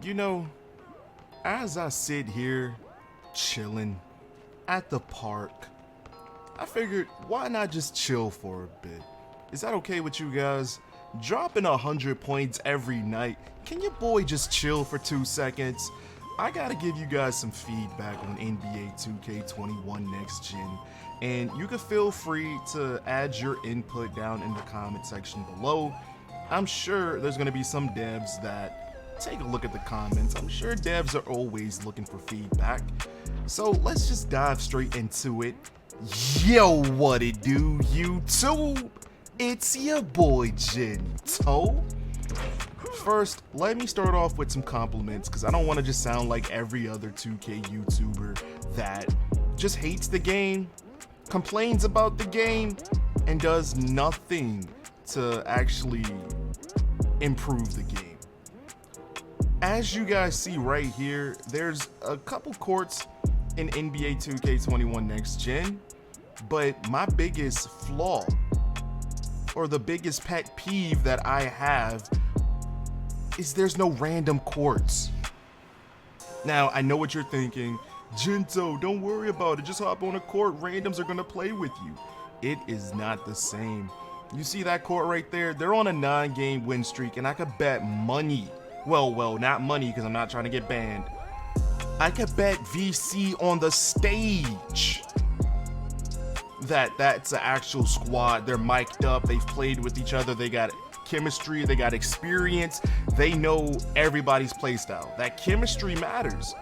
You know, as I sit here chilling at the park, I figured why not just chill for a bit? Is that okay with you guys? Dropping 100 points every night. Can your boy just chill for 2 seconds? I gotta give you guys some feedback on NBA 2K21 Next Gen, and you can feel free to add your input down in the comment section below. I'm sure there's gonna be some devs that take a look at the comments. I'm sure devs are always looking for feedback. So let's just dive straight into it. Yo, what it do, YouTube? It's your boy Gento. First, let me start off with some compliments because I don't want to just sound like every other 2K YouTuber that just hates the game, complains about the game, and does nothing to actually improve the game. As you guys see right here, there's a couple courts in NBA 2K21 Next Gen, but my biggest flaw, or the biggest pet peeve that I have, is there's no random courts. Now, I know what you're thinking. Gento, don't worry about it. Just hop on a court. Randoms are going to play with you. It is not the same. You see that court right there? They're on a 9-game win streak, and I could bet money. Well, not money because I'm not trying to get banned. I could bet VC on the stage that that's an actual squad. They're mic'd up. They've played with each other. They got chemistry, they got experience, they know everybody's playstyle. That chemistry matters.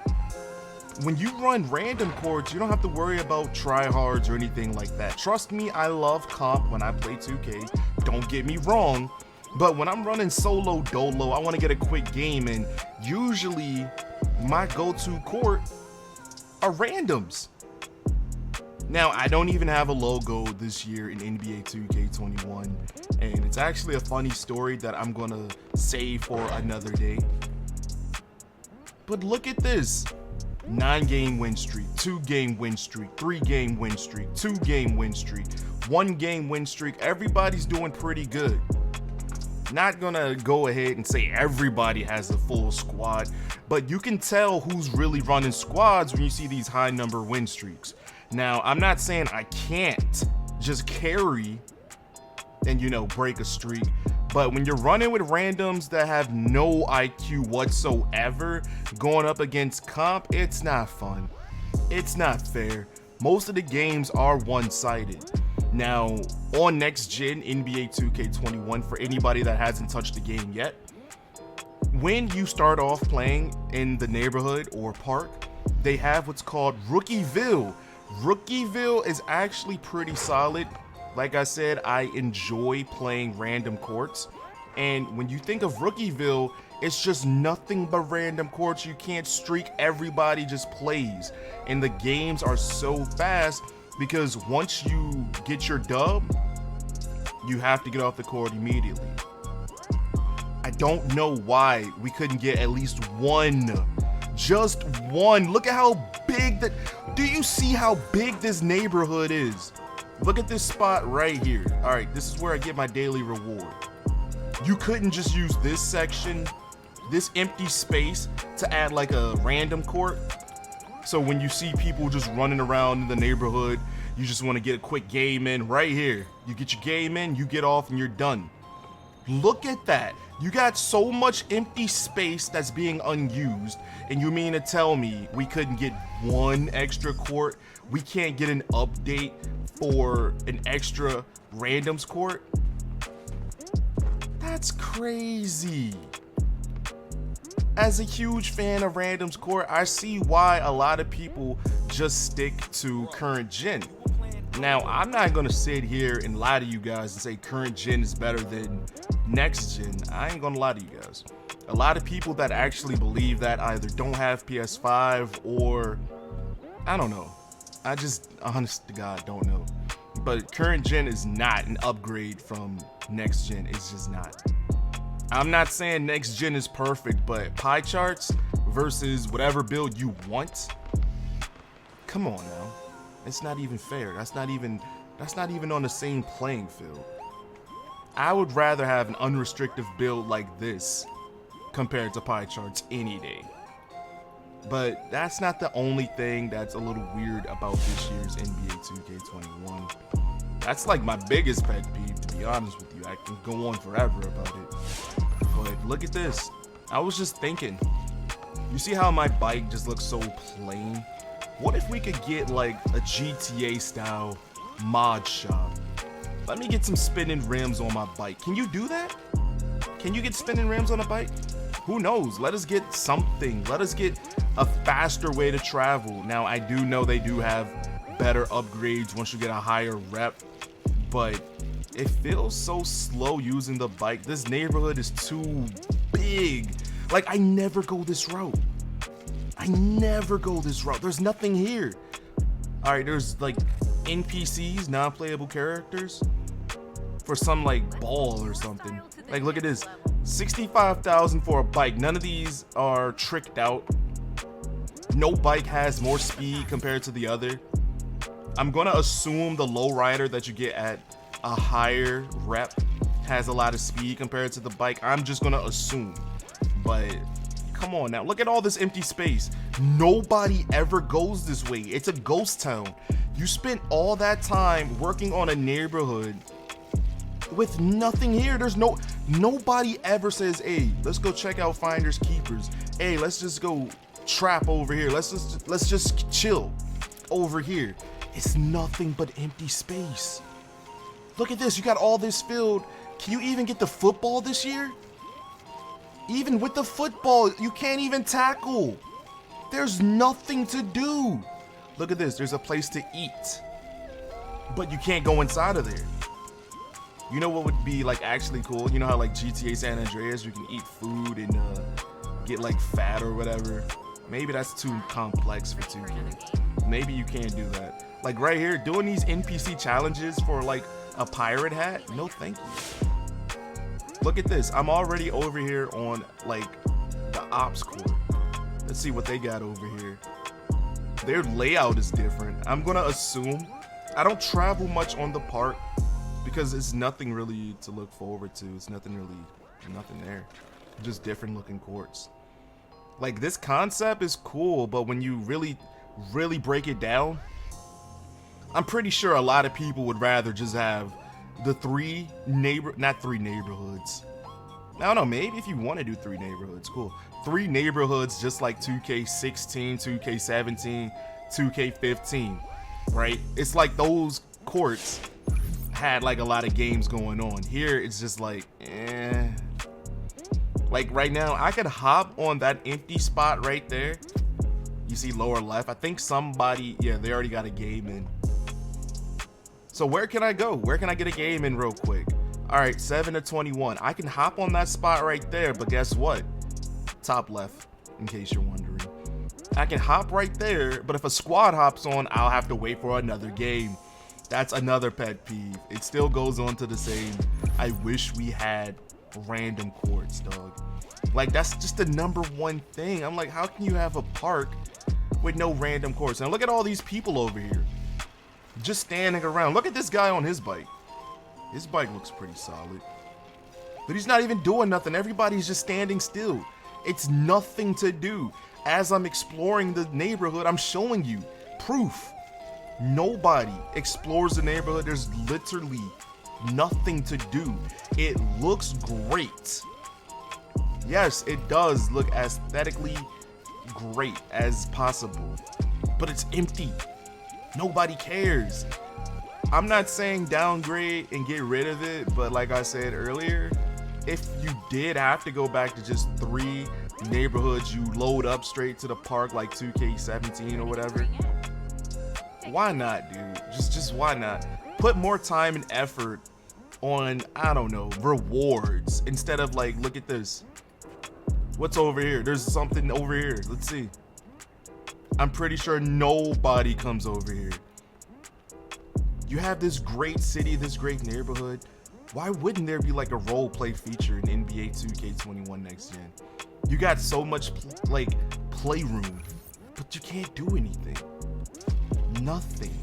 When you run random courts, you don't have to worry about tryhards or anything like that. Trust me, I love comp when I play 2K, don't get me wrong, but when I'm running solo dolo, I want to get a quick game, and usually my go-to court are randoms. Now, I don't even have a logo this year in NBA 2K21, and it's actually a funny story that I'm gonna save for another day. But look at this. 9-game win streak, 2-game win streak, 3-game win streak, 2-game win streak, 1-game win streak. Everybody's doing pretty good. Not gonna go ahead and say everybody has a full squad, but you can tell who's really running squads when you see these high number win streaks. Now, I'm not saying I can't just carry and, break a streak, but when you're running with randoms that have no IQ whatsoever going up against comp, it's not fun. It's not fair. Most of the games are one-sided. Now, on Next Gen NBA 2K21, for anybody that hasn't touched the game yet, when you start off playing in the neighborhood or park, they have what's called Rookieville. Rookieville is actually pretty solid. Like I said, I enjoy playing random courts. And when you think of Rookieville, it's just nothing but random courts. You can't streak, everybody just plays. And the games are so fast because once you get your dub, you have to get off the court immediately. I don't know why we couldn't get at least one. Just one. Look at how big that. Do you see how big this neighborhood is? Look at this spot right here. All right, this is where I get my daily reward. You couldn't just use this section, this empty space, to add like a random court. So when you see people just running around in the neighborhood, you just want to get a quick game in right here. You get your game in, you get off, and you're done. Look at that. You got so much empty space that's being unused, and you mean to tell me we couldn't get one extra court? We can't get an update for an extra randoms court? That's crazy. As a huge fan of randoms court, I see why a lot of people just stick to current gen. Now, I'm not gonna sit here and lie to you guys and say current gen is better than next gen. I ain't gonna lie to you guys. A lot of people that actually believe that either don't have PS5 or, I don't know. I just, honest to God, don't know. But current gen is not an upgrade from next gen. It's just not. I'm not saying next gen is perfect, but pie charts versus whatever build you want, come on now. It's not even fair. That's not even on the same playing field. I would rather have an unrestricted build like this compared to pie charts any day. But that's not the only thing that's a little weird about this year's NBA 2K21. That's like my biggest pet peeve, to be honest with you. I can go on forever about it. But look at this. I was just thinking, you see how my bike just looks so plain? What if we could get like a GTA style mod shop? Let me get some spinning rims on my bike. Can you do that? Can you get spinning rims on a bike? Who knows? Let us get something. Let us get a faster way to travel. Now, I do know they do have better upgrades once you get a higher rep, but it feels so slow using the bike. This neighborhood is too big. Like, I never go this route. I never go this route. There's nothing here. All right, there's like NPCs, non-playable characters, for some like ball or something. Like, look at this. 65,000 for a bike. None of these are tricked out. No bike has more speed compared to the other. I'm gonna assume the lowrider that you get at a higher rep has a lot of speed compared to the bike. I'm just gonna assume. But come on now, look at all this empty space. Nobody ever goes this way. It's a ghost town. You spent all that time working on a neighborhood with nothing here. There's nobody ever says, hey, let's go check out Finders Keepers. Hey, let's just go trap over here. Let's just chill over here. It's nothing but empty space. Look at this. You got all this field. Can you even get the football this year? Even with the football, you can't even tackle. There's nothing to do. Look at this. There's a place to eat, but you can't go inside of there. You know what would be like actually cool? You know how like GTA San Andreas, you can eat food and get like fat or whatever. Maybe that's too complex for 2K. Maybe you can't do that. Like right here, doing these NPC challenges for like a pirate hat? No, thank you. Look at this. I'm already over here on like the ops court. Let's see what they got over here. Their layout is different. I'm gonna assume. I don't travel much on the park because it's nothing really to look forward to. It's nothing there. Just different looking courts. Like, this concept is cool, but when you really break it down, I'm pretty sure a lot of people would rather just have the not three neighborhoods. I don't know, maybe if you want to do 3 neighborhoods, cool. 3 neighborhoods just like 2K16, 2K17, 2K15, right? It's like those courts had like a lot of games going on. Here, it's just like, eh. Like right now, I could hop on that empty spot right there. You see lower left. I think somebody, yeah, they already got a game in. So where can I go? Where can I get a game in real quick? All right, 7 to 21. I can hop on that spot right there, but guess what? Top left, in case you're wondering. I can hop right there, but if a squad hops on, I'll have to wait for another game. That's another pet peeve. It still goes on to the same. I wish we had random courts, dog. Like, that's just the #1 thing. I'm like, how can you have a park with no random courts? And look at all these people over here just standing around. Look at this guy on his bike. His bike looks pretty solid, but he's not even doing nothing. Everybody's just standing still. It's nothing to do. As I'm exploring the neighborhood, I'm showing you proof. Nobody explores the neighborhood. There's literally nothing to do. It looks great. Yes, it does look aesthetically great as possible, but it's empty. Nobody cares. I'm not saying downgrade and get rid of it, but like I said earlier, if you did have to go back to just 3 neighborhoods you load up straight to the park like 2K17 or whatever, why not, dude? Just why not? Put more time and effort on, I don't know, rewards instead of like, look at this. What's over here? There's something over here. Let's see. I'm pretty sure nobody comes over here. You have this great city, this great neighborhood. Why wouldn't there be like a role play feature in NBA 2K21 next gen? You got so much like playroom, but you can't do anything. Nothing.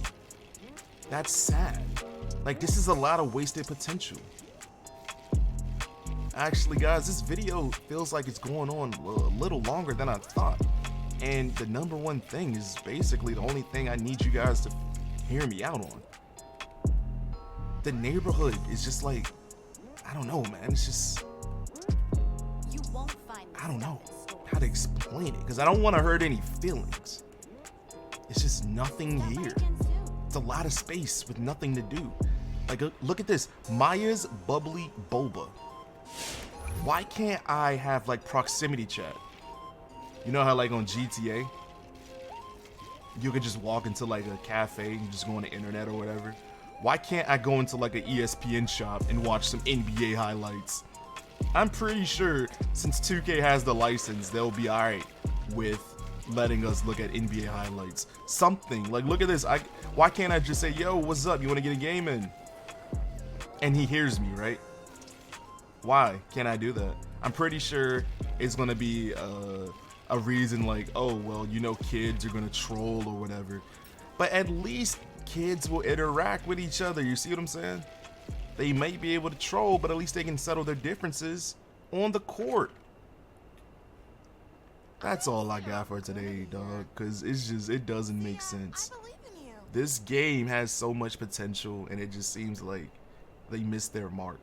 That's sad. Like, this is a lot of wasted potential. Actually, guys, this video feels like it's going on a little longer than I thought. And the number one thing is basically the only thing I need you guys to hear me out on. The neighborhood is just like, I don't know, man. It's just, I don't know how to explain it because I don't want to hurt any feelings. It's just nothing here. It's a lot of space with nothing to do. Like, look at this. Maya's bubbly boba. Why can't I have like proximity chat? You know how like on GTA, you could just walk into like a cafe and just go on the internet or whatever. Why can't I go into like an ESPN shop and watch some NBA highlights? I'm pretty sure since 2K has the license, they'll be alright with letting us look at NBA highlights. Something like, look at this. Why can't I just say, yo, what's up? You want to get a game in? And he hears me, right? Why can't I do that? I'm pretty sure it's gonna be a reason like, oh, well, you know, kids are gonna troll or whatever. But at least kids will interact with each other. You see what I'm saying? They may be able to troll, but at least they can settle their differences on the court. That's all I got for today, dog, because it's just, it doesn't make sense. This game has so much potential, and it just seems like they missed their mark.